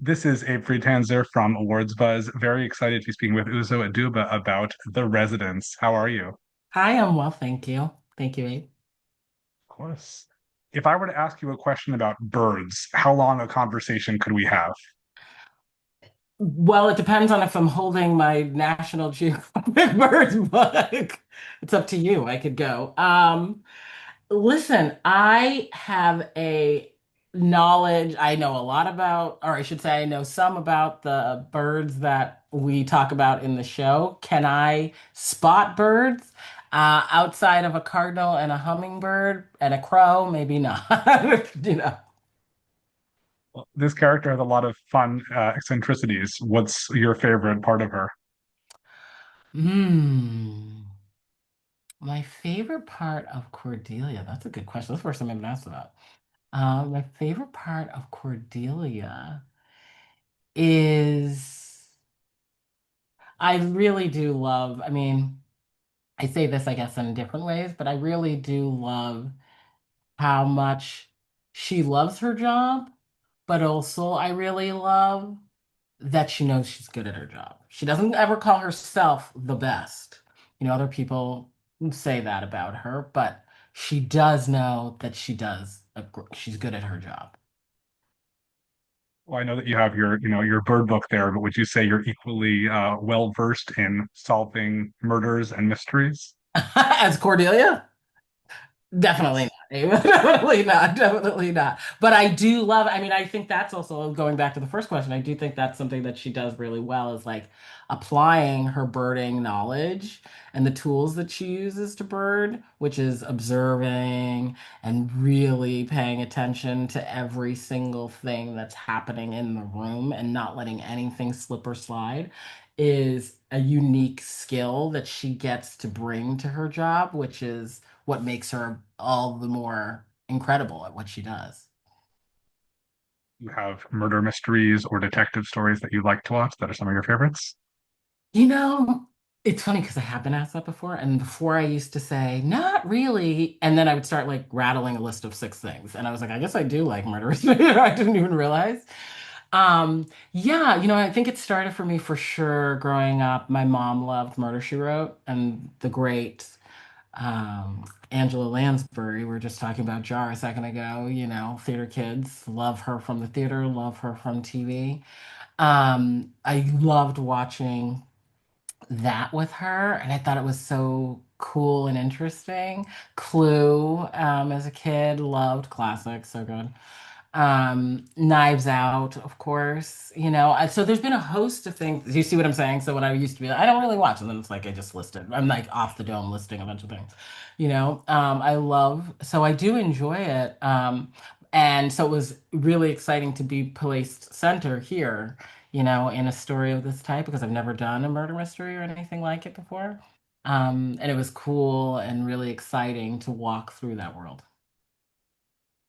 This is Abe Friedtanzer from Awards Buzz. Very excited to be speaking with Uzo Aduba about The Residents. How are you? Hi, I'm well, thank you. Thank you, Abe. Of course. If I were to ask you a question about birds, how long a conversation could we have? Well, it depends on if I'm holding my National Geographic Bird book. It's up to you. I could go. Listen, I have a knowledge. I know a lot about, or I should say, I know some about the birds that we talk about in the show. Can I spot birds outside of a cardinal and a hummingbird and a crow? Maybe not. You know. Well, this character has a lot of fun eccentricities. What's your favorite part of her? Hmm. My favorite part of Cordelia, that's a good question. That's the first time I've been asked about. My favorite part of Cordelia is I really do love, I mean, I say this, I guess, in different ways, but I really do love how much she loves her job, but also I really love that she knows she's good at her job. She doesn't ever call herself the best. Other people say that about her, but she does know that she's good at her job. Well, I know that you have your bird book there, but would you say you're equally well versed in solving murders and mysteries? As Cordelia? Definitely Yes. not. Definitely not. Definitely not. But I do love, I mean, I think that's also going back to the first question. I do think that's something that she does really well is like applying her birding knowledge and the tools that she uses to bird, which is observing and really paying attention to every single thing that's happening in the room and not letting anything slip or slide, is a unique skill that she gets to bring to her job, which is what makes her all the more incredible at what she does. You have murder mysteries or detective stories that you like to watch that are some of your favorites? You know, it's funny because I have been asked that before, and before I used to say, not really. And then I would start like rattling a list of six things. And I was like, I guess I do like murderous. I didn't even realize. Yeah, I think it started for me for sure growing up. My mom loved Murder, She Wrote and the great Angela Lansbury. We were just talking about Jar a second ago. Theater kids love her from the theater, love her from TV. I loved watching that with her, and I thought it was so cool and interesting. Clue, as a kid, loved classics, so good. Knives Out, of course. So there's been a host of things. Do you see what I'm saying? So when I used to be like, I don't really watch, and then it's like I just listed. I'm like off the dome listing a bunch of things. So I do enjoy it. And so it was really exciting to be placed center here, in a story of this type because I've never done a murder mystery or anything like it before. And it was cool and really exciting to walk through that world.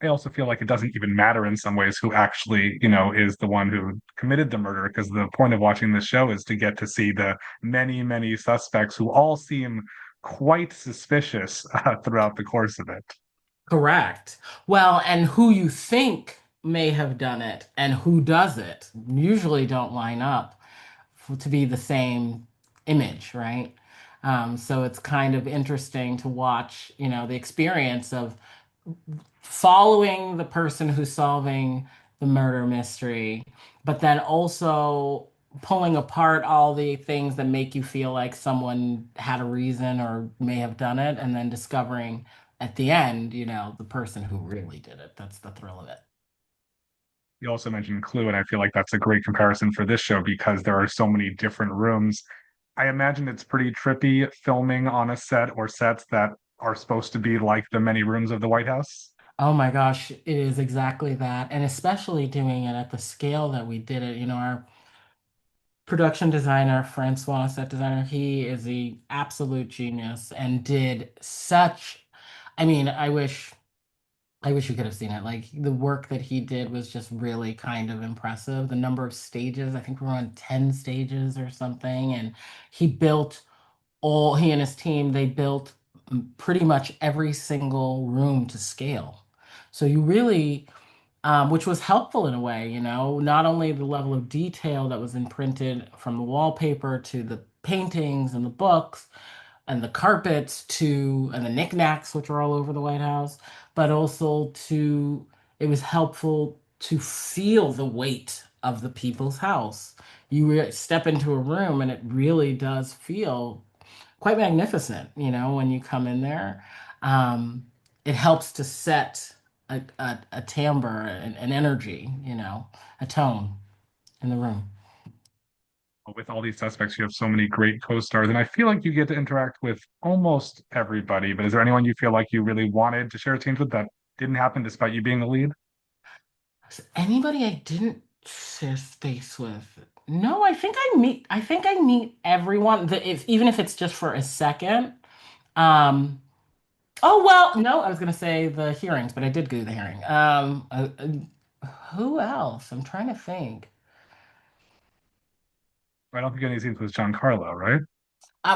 I also feel like it doesn't even matter in some ways who actually, is the one who committed the murder, because the point of watching this show is to get to see the many, many suspects who all seem quite suspicious throughout the course of it. Correct. Well, and who you think may have done it and who does it usually don't line up to be the same image, right? So it's kind of interesting to watch, the experience of following the person who's solving the murder mystery, but then also pulling apart all the things that make you feel like someone had a reason or may have done it, and then discovering at the end, the person who really did it. That's the thrill of it. You also mentioned Clue, and I feel like that's a great comparison for this show because there are so many different rooms. I imagine it's pretty trippy filming on a set or sets that are supposed to be like the many rooms of the White House. Oh my gosh, it is exactly that. And especially doing it at the scale that we did it. Our production designer, Francois, set designer, he is the absolute genius and did such, I mean, I wish you could have seen it. Like the work that he did was just really kind of impressive. The number of stages, I think we were on 10 stages or something. And he and his team, they built pretty much every single room to scale. So you really which was helpful in a way, you know, not only the level of detail that was imprinted from the wallpaper to the paintings and the books and the carpets to and the knickknacks, which are all over the White House, but also to it was helpful to feel the weight of the people's house. Step into a room and it really does feel quite magnificent, you know, when you come in there. Um, it helps to set a timbre, an energy, you know, a tone in the room. With all these suspects, you have so many great co-stars, and I feel like you get to interact with almost everybody. But is there anyone you feel like you really wanted to share scenes with that didn't happen despite you being the lead? So anybody I didn't share space with? No, I think I meet everyone that if even if it's just for a second. Um, oh well, no, I was gonna say the hearings, but I did go to the hearing. Who else? I'm trying to think. I don't think any scenes with Giancarlo, right?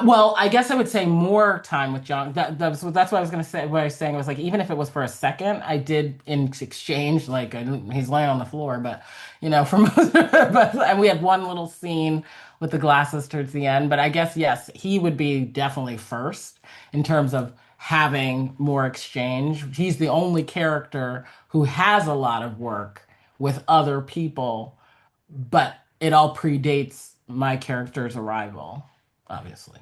Well, I guess I would say more time with John. That's what I was gonna say. What I was saying was like even if it was for a second, I did in exchange like he's laying on the floor, but you know, for most, but and we had one little scene with the glasses towards the end. But I guess yes, he would be definitely first in terms of having more exchange. He's the only character who has a lot of work with other people, but it all predates my character's arrival, obviously.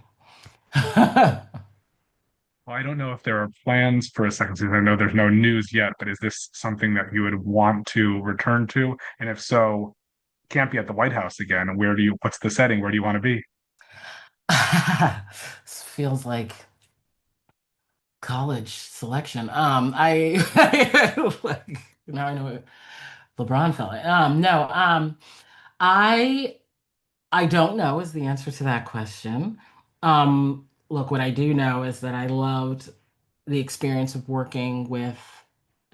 Well, I don't know if there are plans for a second season. I know there's no news yet, but is this something that you would want to return to? And if so, can't be at the White House again. What's the setting? Where do you want to be? This feels like college selection. Like, now I know what LeBron felt like. No, I I don't know is the answer to that question. Look, what I do know is that I loved the experience of working with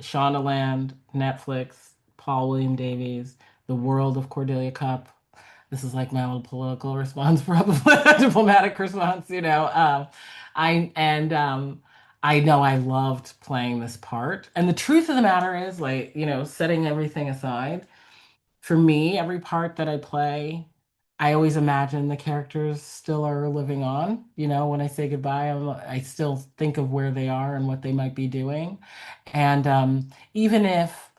Shondaland, Netflix, Paul William Davies, the world of Cordelia Cup. This is like my old political response, probably diplomatic response, you know. I and I know I loved playing this part. And the truth of the matter is, like, you know, setting everything aside, for me, every part that I play, I always imagine the characters still are living on. You know, when I say goodbye, I still think of where they are and what they might be doing. And even if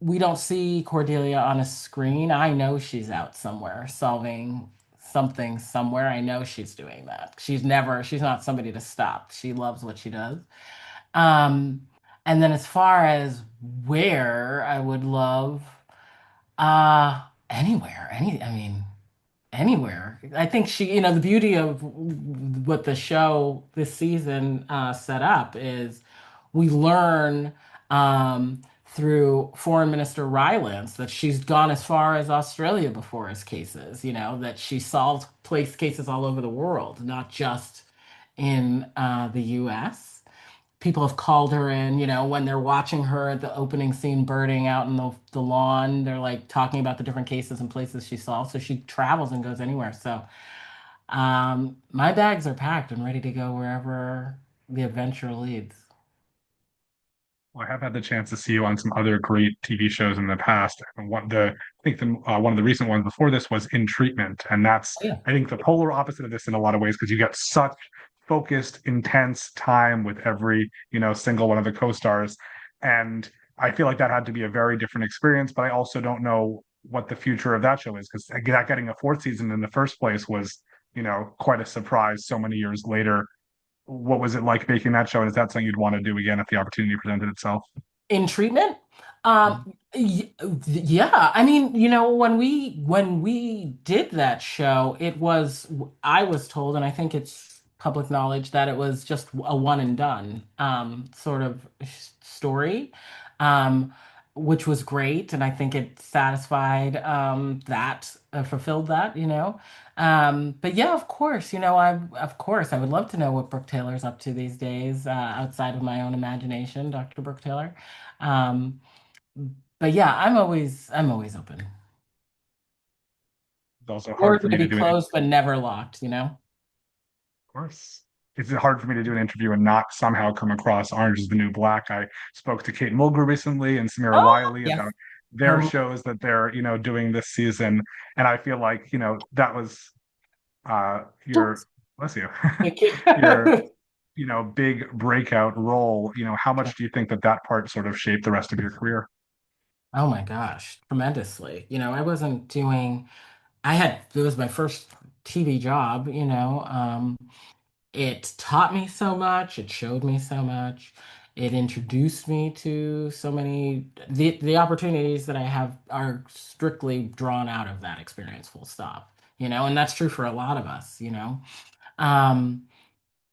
we don't see Cordelia on a screen, I know she's out somewhere solving something somewhere. I know she's doing that. She's not somebody to stop. She loves what she does. Um, and then as far as where I would love, anywhere, I mean, anywhere. I think she, you know, the beauty of what the show this season set up is we learn through Foreign Minister Rylance that she's gone as far as Australia before as cases, you know, that she solved place cases all over the world, not just in the US. People have called her in, you know, when they're watching her at the opening scene birding out in the lawn, they're like talking about the different cases and places she solved. So she travels and goes anywhere. So my bags are packed and ready to go wherever the adventure leads. Well, I have had the chance to see you on some other great TV shows in the past. And I think one of the recent ones before this was In Treatment, and that's Oh, yeah. I think the polar opposite of this in a lot of ways because you get such focused, intense time with every single one of the co-stars, and I feel like that had to be a very different experience. But I also don't know what the future of that show is because that getting a fourth season in the first place was quite a surprise so many years later. What was it like making that show? And is that something you'd want to do again if the opportunity presented itself? In treatment? Yeah. I mean, you know, when we did that show, it was I was told, and I think it's public knowledge that it was just a one and done sort of story, um, which was great, and I think it satisfied fulfilled that, you know. But yeah, of course, you know, I would love to know what Brooke Taylor's up to these days, outside of my own imagination, Dr. Brooke Taylor. Um, but yeah, I'm always open. It's also hard Doors for may me to be do it, of closed but never locked, you know? course. it's hard for me to do an interview and not somehow come across Orange is the New Black. I spoke to Kate Mulgrew recently and Samira Oh, Wiley yes. about their shows that they're, doing this season. And I feel like, that was your, bless you, Thank you. your, big breakout role. How much do you think that that part sort of shaped the rest of your career? Oh my gosh, tremendously. I wasn't doing, it was my first TV job, it taught me so much, it showed me so much, it introduced me to so many, the opportunities that I have are strictly drawn out of that experience, full stop, and that's true for a lot of us. Um,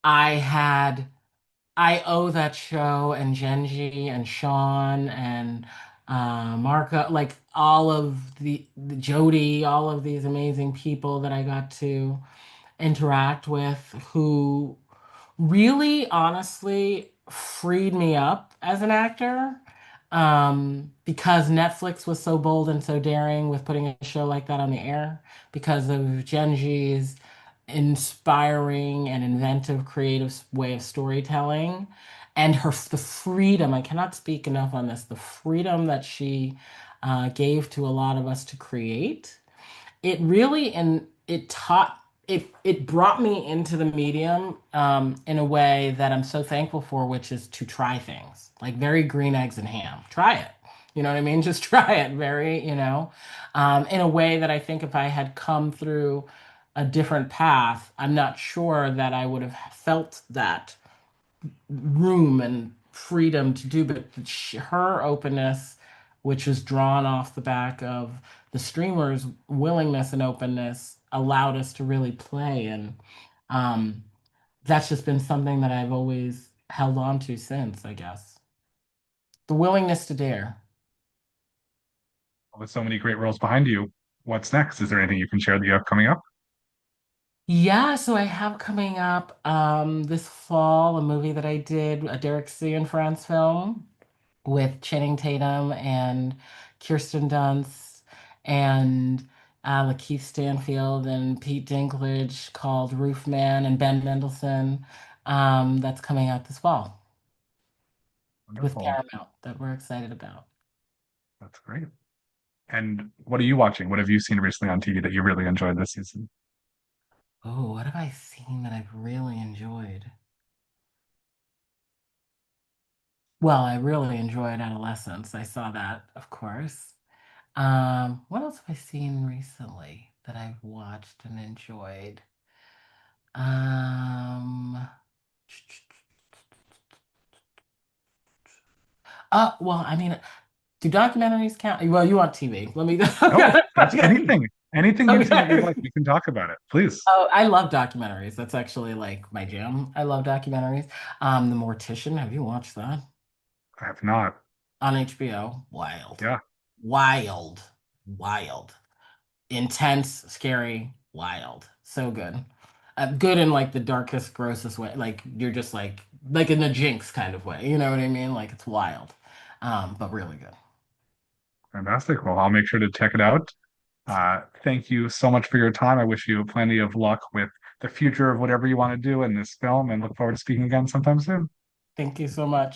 I had I owe that show and Genji and Sean and Marco, like all of the Jody, all of these amazing people that I got to interact with who really honestly freed me up as an actor, because Netflix was so bold and so daring with putting a show like that on the air, because of Genji's inspiring and inventive creative way of storytelling, and the freedom. I cannot speak enough on this, the freedom that she gave to a lot of us to create. It really, and it taught, it brought me into the medium in a way that I'm so thankful for, which is to try things like very green eggs and ham. Try it. You know what I mean? Just try it very, in a way that I think if I had come through a different path, I'm not sure that I would have felt that room and freedom to do, but her openness, which was drawn off the back of the streamers' willingness and openness, allowed us to really play. And um, that's just been something that I've always held on to since, I guess. The willingness to dare. With so many great roles behind you, what's next? Is there anything you can share that you have coming up? Yeah, so I have coming up this fall a movie that I did, a Derek C. and France film, with Channing Tatum and Kirsten Dunst and Lakeith Stanfield and Pete Dinklage, called Roof Man, and Ben Mendelsohn. That's coming out this fall with Wonderful. Paramount, that we're excited about. That's great. And what are you watching? What have you seen recently on TV that you really enjoyed this season? Oh, what have I seen that I've really enjoyed? Well, I really enjoyed Adolescence. I saw that, of course. What else have I seen recently that I've watched and enjoyed? Um, well, I mean, do documentaries count? Well, you want TV. Let me. No, that's Okay. anything. Anything you've seen that you've Okay. liked, we can talk about it. Please. Oh, I love documentaries. That's actually like my jam. I love documentaries. The Mortician. Have you watched that I have not. on HBO? Wild, Yeah, wild, wild, intense, scary, wild. So good. Good in like the darkest, grossest way. Like you're just like in the Jinx kind of way. You know what I mean? Like it's wild, but really good. fantastic. Well, I'll make sure to check it out. Thank you so much for your time. I wish you plenty of luck with the future of whatever you want to do in this film and look forward to speaking again sometime soon. Thank you so much.